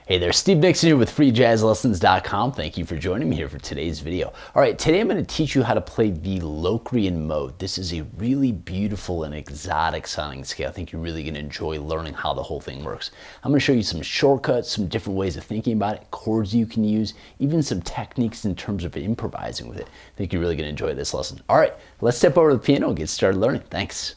Hey there, Steve Nixon here with Freejazzlessons.com. Thank you for joining me here for today's video. All right, today I'm going to teach you how to play the Locrian mode. This is a really beautiful and exotic sounding scale. I think you're really going to enjoy learning how the whole thing works. I'm going to show you some shortcuts, some different ways of thinking about it, chords you can use, even some techniques in terms of improvising with it. I think you're really going to enjoy this lesson. All right, let's step over to the piano and get started learning. Thanks.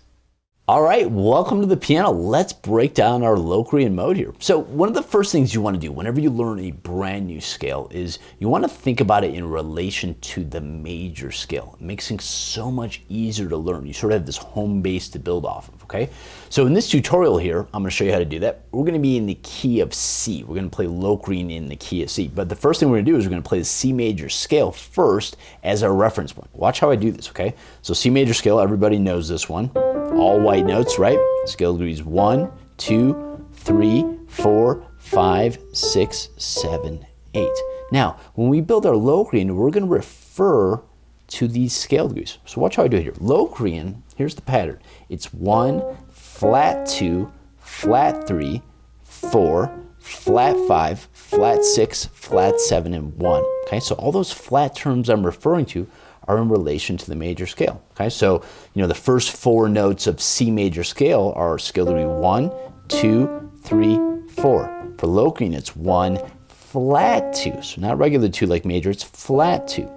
All right, welcome to the piano. Let's break down our Locrian mode here. So one of the first things you want to do whenever you learn a brand new scale is you want to think about it in relation to the major scale. It makes things so much easier to learn. You sort of have this home base to build off of, okay? So in this tutorial here, I'm going to show you how to do that. We're going to be in the key of C. We're going to play Locrian in the key of C. But the first thing we're going to do is we're going to play the C major scale first as our reference point. Watch how I do this, okay? So C major scale, everybody knows this one. All white notes, right? Scale degrees 1, 2, 3, 4, 5, 6, 7, 8. Now, when we build our Locrian, we're going to refer to these scale degrees. So watch how I do it here. Locrian, here's the pattern. It's 1, flat 2, flat 3, 4, flat 5, flat 6, flat 7, and 1. Okay, so all those flat terms I'm referring to are in relation to the major scale. Okay, so the first four notes of C major scale are scale degree 1, 2, 3, 4. For Locrian, it's 1, flat 2. So not regular 2 like major, it's flat 2,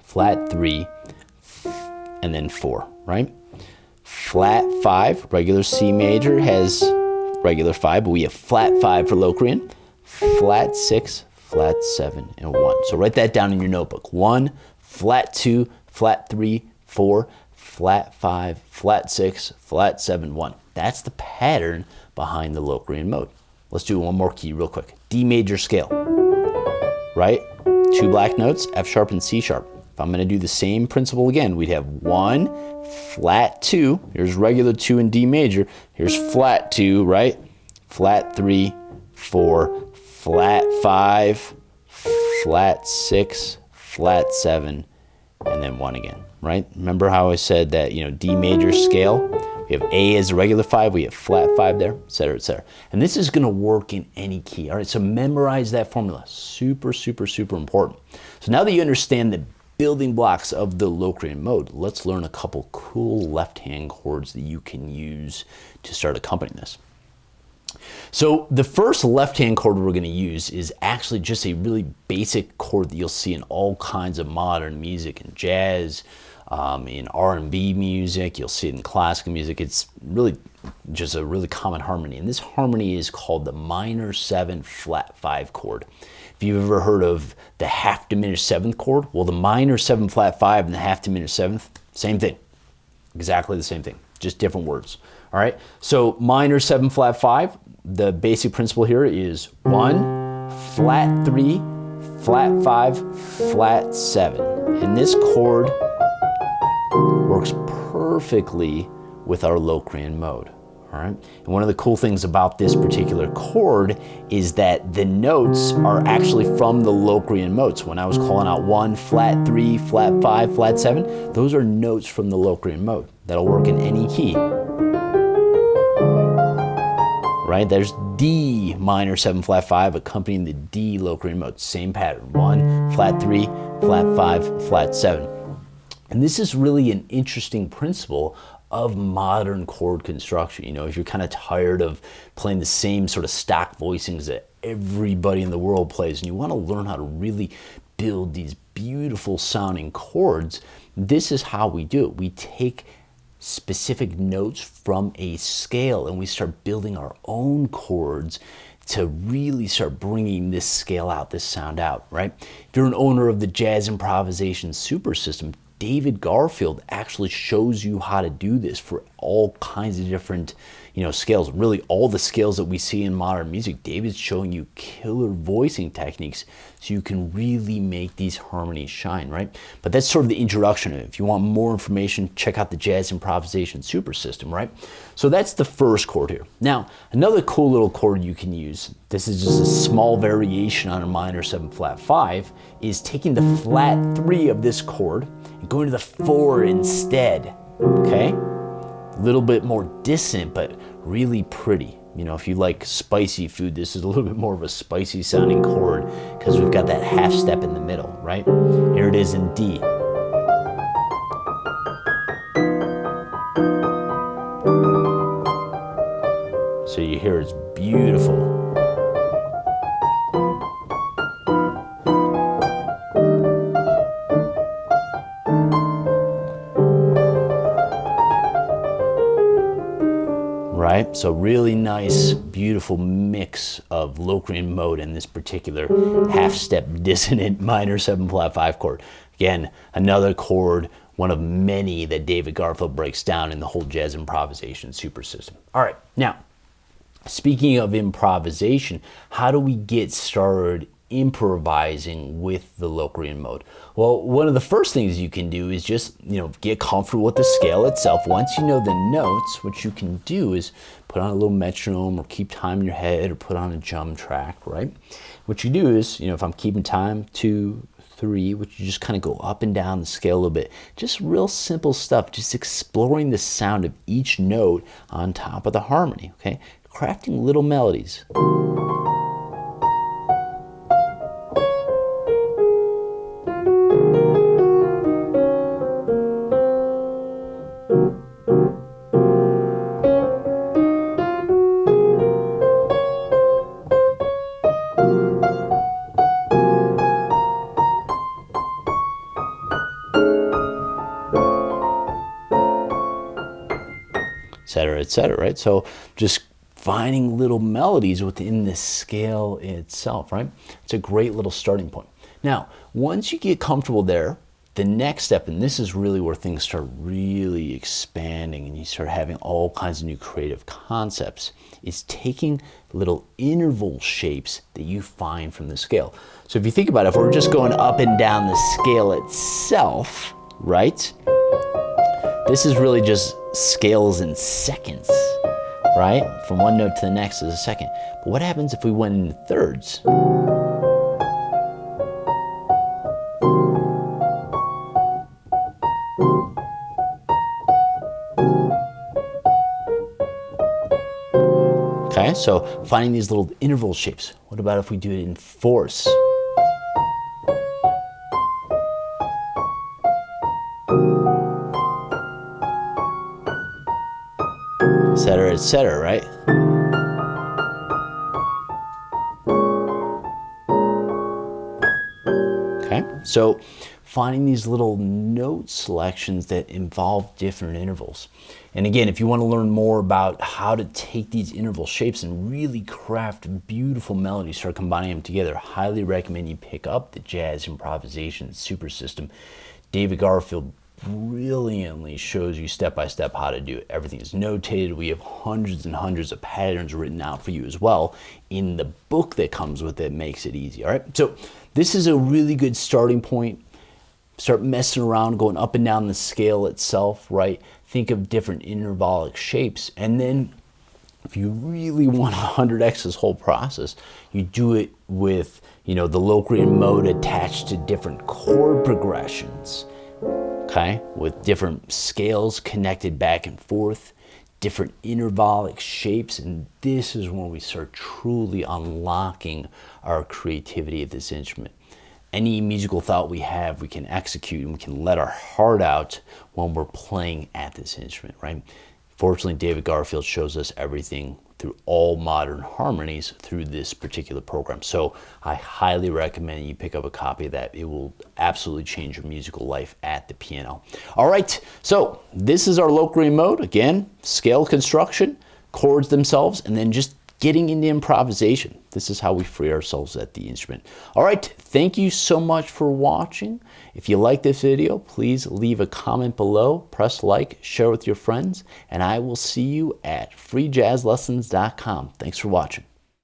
flat 3, and then 4, right? Flat 5, regular C major has regular 5, but we have flat 5 for Locrian, flat 6, flat 7, and 1. So write that down in your notebook. 1, flat 2, flat 3, 4, flat 5, flat 6, flat 7, 1. That's the pattern behind the Locrian mode. Let's do one more key real quick. D major scale, right? Two black notes, F sharp and C sharp. If I'm going to do the same principle again, we'd have 1, flat 2. Here's regular 2 in D major. Here's flat 2, right? Flat 3, 4, flat 5, flat 6, flat 7, and then 1 again, right? Remember how I said that, D major scale, we have A as a regular 5, we have flat 5 there, et cetera, et cetera. And this is going to work in any key, all right? So memorize that formula. Super, super, super important. So now that you understand the building blocks of the Locrian mode, let's learn a couple cool left-hand chords that you can use to start accompanying this. So the first left-hand chord we're going to use is actually just a really basic chord that you'll see in all kinds of modern music and jazz, in R&B music. You'll see it in classical music. It's really just a really common harmony. And this harmony is called the minor 7 flat 5 chord. If you've ever heard of the half diminished 7th chord, well, the minor 7 flat 5 and the half diminished 7th, same thing. Exactly the same thing, just different words. All right, so minor 7 flat 5, the basic principle here is 1, flat 3, flat 5, flat 7. And this chord works perfectly with our Locrian mode. All right, and one of the cool things about this particular chord is that the notes are actually from the Locrian mode. So when I was calling out 1, flat 3, flat 5, flat 7, those are notes from the Locrian mode. That'll work in any key. Right, there's D minor 7 flat 5 accompanying the D Locrian mode. Same pattern. 1, flat 3, flat 5, flat 7. And this is really an interesting principle of modern chord construction. If you're kind of tired of playing the same sort of stock voicings that everybody in the world plays and you want to learn how to really build these beautiful sounding chords, this is how we do it. We take specific notes from a scale and we start building our own chords to really start bringing this scale out, this sound out, right? If you're an owner of the Jazz Improvisation Super System, David Garfield actually shows you how to do this for all kinds of different scales. Really all the scales that we see in modern music, David's showing you killer voicing techniques so you can really make these harmonies shine, right? But that's sort of the introduction. If you want more information, check out the Jazz Improvisation Super System, right? So that's the first chord here. Now, another cool little chord you can use, this is just a small variation on a minor 7 flat 5, is taking the flat 3 of this chord and going to the 4 instead, okay? A little bit more dissonant, but really pretty. if you like spicy food, this is a little bit more of a spicy sounding chord because we've got that half step in the middle, right? Here it is in D. So you hear it's beautiful. Right? So really nice, beautiful mix of Locrian mode in this particular half-step dissonant minor 7-flat-5 chord. Again, another chord, one of many that David Garfield breaks down in the whole jazz improvisation super system. All right, now, speaking of improvisation, how do we get started improvising with the Locrian mode? Well, one of the first things you can do is just, get comfortable with the scale itself. Once you know the notes, what you can do is put on a little metronome or keep time in your head or put on a drum track, right? What you do is, if I'm keeping time, 2, 3, which you just kind of go up and down the scale a little bit. Just real simple stuff, just exploring the sound of each note on top of the harmony, okay? Crafting little melodies. Et cetera, right? So just finding little melodies within the scale itself, right? It's a great little starting point. Now, once you get comfortable there, the next step, and this is really where things start really expanding and you start having all kinds of new creative concepts, is taking little interval shapes that you find from the scale. So if you think about it, if we're just going up and down the scale itself, right? This is really just scales in seconds, right? From one note to the next is a second. But what happens if we went into thirds? Okay, so finding these little interval shapes. What about if we do it in fourths? Et cetera, right? Okay, so finding these little note selections that involve different intervals. And again, if you want to learn more about how to take these interval shapes and really craft beautiful melodies, start combining them together, I highly recommend you pick up the Jazz Improvisation Super System. David Garfield brilliantly shows you step by step how to do it. Everything is notated. We have hundreds and hundreds of patterns written out for you as well in the book that comes with it. Makes it easy. All right, so this is a really good starting point. Start messing around, going up and down the scale itself, right? Think of different intervallic shapes, and then if you really want to 100x this whole process, you do it with the Locrian mode attached to different chord progressions. Okay, with different scales connected back and forth, different intervallic shapes, and this is when we start truly unlocking our creativity of this instrument. Any musical thought we have, we can execute, and we can let our heart out when we're playing at this instrument, right? Fortunately, David Garfield shows us everything through all modern harmonies through this particular program. So I highly recommend you pick up a copy of that. It will absolutely change your musical life at the piano. All right, so this is our Locrian mode. Again, scale construction, chords themselves, and then just getting into improvisation. This is how we free ourselves at the instrument. All right, thank you so much for watching. If you like this video, please leave a comment below, press like, share with your friends, and I will see you at Freejazzlessons.com. Thanks for watching.